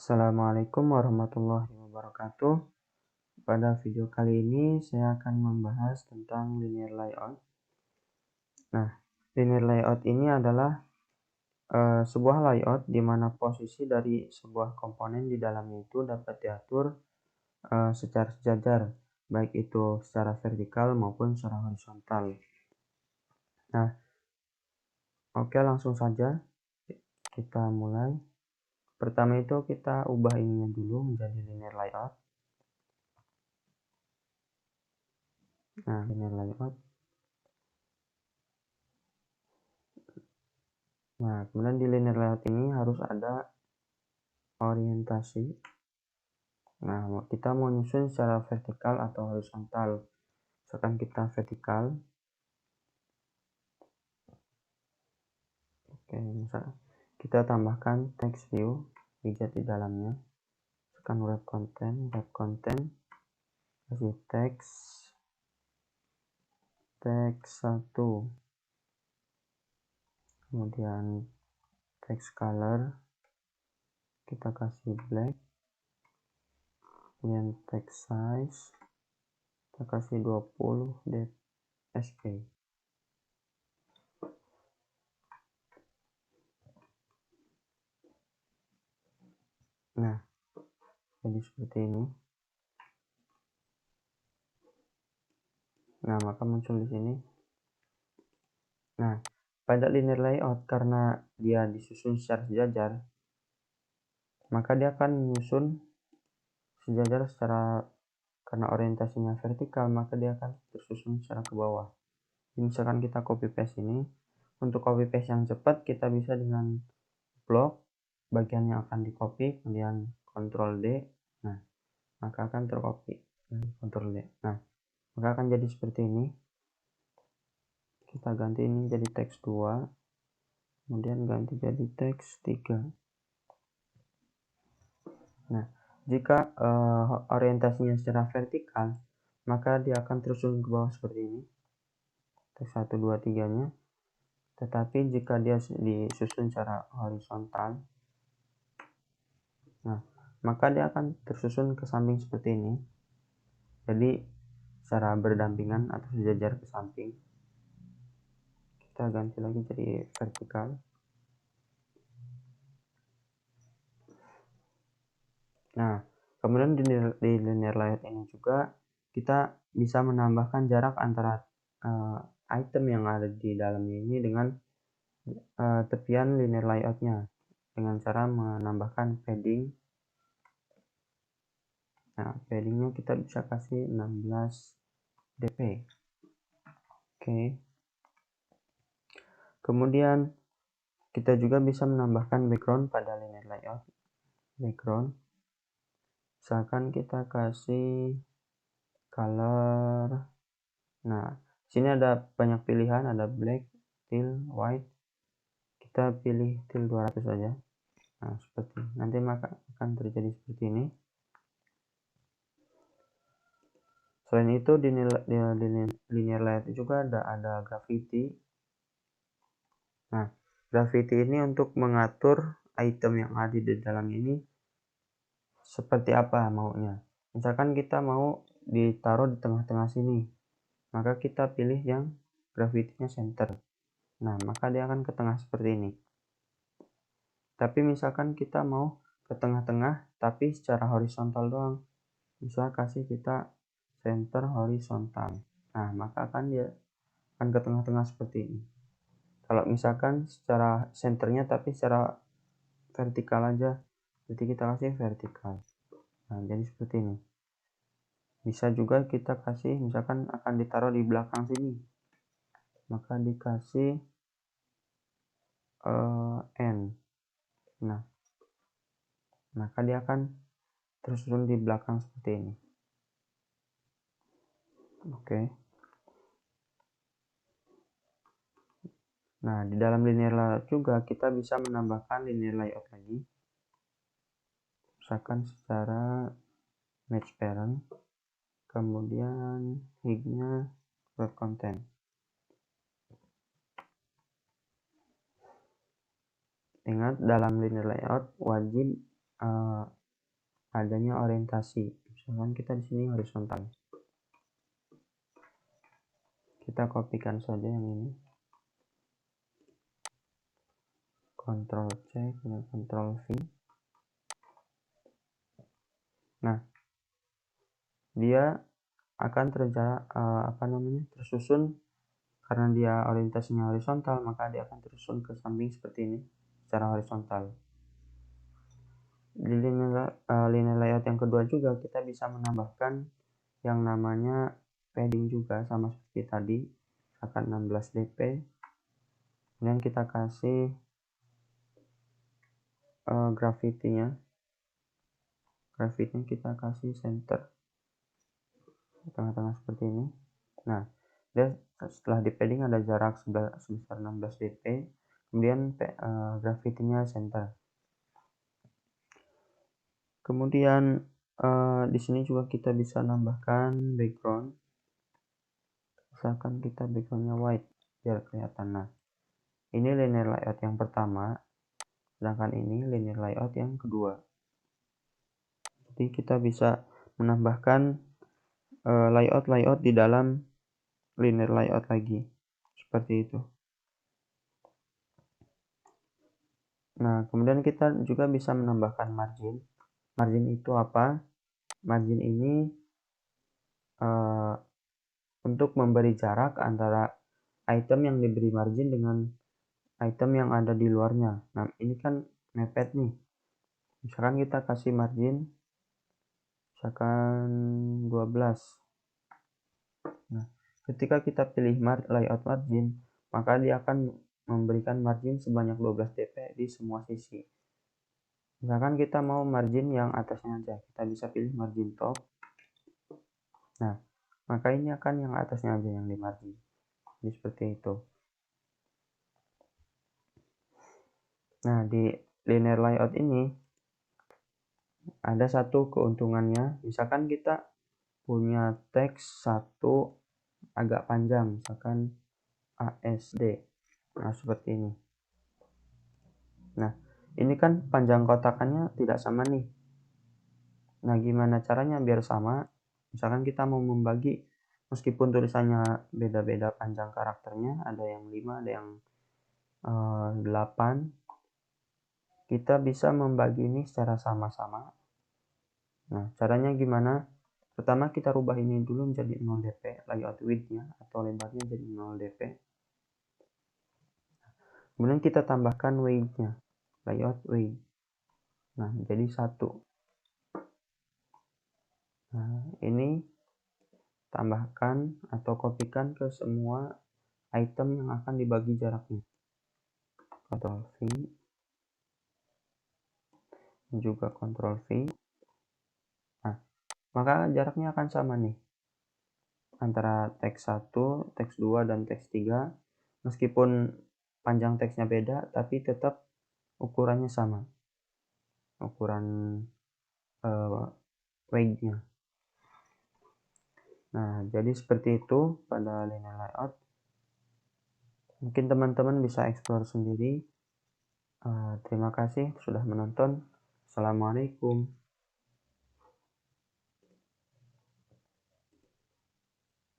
Assalamualaikum warahmatullahi wabarakatuh. Pada video kali ini saya akan membahas tentang linear layout. Nah, linear layout ini adalah sebuah layout di mana posisi dari sebuah komponen di dalamnya itu dapat diatur secara sejajar, baik itu secara vertikal maupun secara horizontal. Nah, oke, langsung saja kita mulai. Pertama itu kita ubah ininya dulu menjadi linear layout. Nah, linear layout. Nah, kemudian di linear layout ini harus ada orientasi. Nah, kita mau nyusun secara vertikal atau horizontal. Misalkan kita vertikal. Oke, misal kita tambahkan text view, widget di dalamnya. Misalkan wrap content, kasih text 1. Kemudian text color kita kasih black. Kemudian text size kita kasih 20 dpsp. Nah, jadi seperti ini. Nah, maka muncul di sini. Nah, pada linear layout karena dia disusun secara sejajar, maka dia akan menyusun sejajar karena orientasinya vertikal, maka dia akan tersusun secara ke bawah. Jadi misalkan kita copy paste ini, untuk copy paste yang cepat kita bisa dengan blok, bagian yang akan di copy, kemudian Ctrl D, nah maka akan tercopy, Ctrl D. Nah, maka akan jadi seperti ini. Kita ganti ini jadi teks 2, kemudian ganti jadi teks 3. Nah, jika orientasinya secara vertikal, maka dia akan tersusun ke bawah seperti ini, teks 1, 2, 3 nya. Tetapi jika dia disusun secara horizontal, nah maka dia akan tersusun ke samping seperti ini. Jadi secara berdampingan atau sejajar ke samping. Kita ganti lagi jadi vertikal. Nah, kemudian di linear layout ini juga kita bisa menambahkan jarak antara item yang ada di dalamnya ini dengan tepian linear layoutnya dengan cara menambahkan padding. Nah, paddingnya kita bisa kasih 16 dp. Oke. Kemudian kita juga bisa menambahkan background pada linear layout. Background, misalkan kita kasih color. Nah, sini ada banyak pilihan, ada black, teal, white. Kita pilih teal 200 saja. Nah, seperti nanti maka akan terjadi seperti ini. Selain itu di linear layout juga ada graffiti. Nah, graffiti ini untuk mengatur item yang ada di dalam ini seperti apa maunya. Misalkan kita mau ditaruh di tengah-tengah sini, maka kita pilih yang graffiti-nya center. Nah, maka dia akan ke tengah seperti ini. Tapi misalkan kita mau ke tengah-tengah tapi secara horizontal doang, misal kasih kita center horizontal. Nah, maka dia akan ke tengah-tengah seperti ini. Kalau misalkan secara centernya tapi secara vertikal aja, jadi kita kasih vertikal. Nah, jadi seperti ini. Bisa juga kita kasih, misalkan akan ditaruh di belakang sini, maka dikasih N. Nah, maka dia akan tersusun di belakang seperti ini. Oke. Nah, di dalam linear layout juga kita bisa menambahkan linear layout lagi. Misalkan secara match parent, kemudian hignya wrap content. Ingat, dalam linear layout wajib adanya orientasi. Misalkan kita di sini horizontal. Kita kopikan saja yang ini. Ctrl C dan Ctrl V. Nah, dia akan tersusun karena dia orientasinya horizontal, maka dia akan tersusun ke samping seperti ini secara horizontal. Di linear layout yang kedua juga kita bisa menambahkan yang namanya padding juga sama seperti tadi, akan 16 dp. Kemudian kita kasih gravity-nya kita kasih center tengah-tengah seperti ini. Nah, dan setelah di padding ada jarak sebesar 16 dp, kemudian gravity-nya center. Kemudian di sini juga kita bisa nambahkan background. Misalkan kita backgroundnya white biar kelihatan. Nah, ini linear layout yang pertama, sedangkan ini linear layout yang kedua. Jadi kita bisa menambahkan layout di dalam linear layout lagi seperti itu. Nah, kemudian kita juga bisa menambahkan margin. Margin itu apa? Margin ini untuk memberi jarak antara item yang diberi margin dengan item yang ada di luarnya. Nah, ini kan mepet nih. Misalkan kita kasih margin misalkan 12. Nah, ketika kita pilih layout margin, maka dia akan memberikan margin sebanyak 12 dp di semua sisi. Misalkan kita mau margin yang atasnya aja, kita bisa pilih margin top. Nah, maka ini akan yang atasnya aja yang di margin. Jadi seperti itu. Nah, di linear layout ini ada satu keuntungannya. Misalkan kita punya teks satu agak panjang, misalkan ASD. Nah, seperti ini. Nah, ini kan panjang kotakannya tidak sama nih. Nah, gimana caranya biar sama? Misalkan kita mau membagi, meskipun tulisannya beda-beda panjang karakternya, ada yang 5, ada yang 8, kita bisa membagi ini secara sama-sama. Nah, caranya gimana? Pertama kita rubah ini dulu menjadi 0 dp, layout width-nya atau lebarnya jadi 0 dp. Kemudian kita tambahkan weight-nya, layout weight. Nah, jadi 1. Nah, ini tambahkan atau kopikan ke semua item yang akan dibagi jaraknya. Ctrl V, juga Ctrl V. Nah, maka jaraknya akan sama nih antara teks 1, teks 2, dan teks 3. Meskipun panjang teksnya beda, tapi tetap ukurannya sama. Ukuran weight-nya. Nah, jadi seperti itu pada linear layout. Mungkin teman-teman bisa explore sendiri. Terima kasih sudah menonton. Assalamualaikum.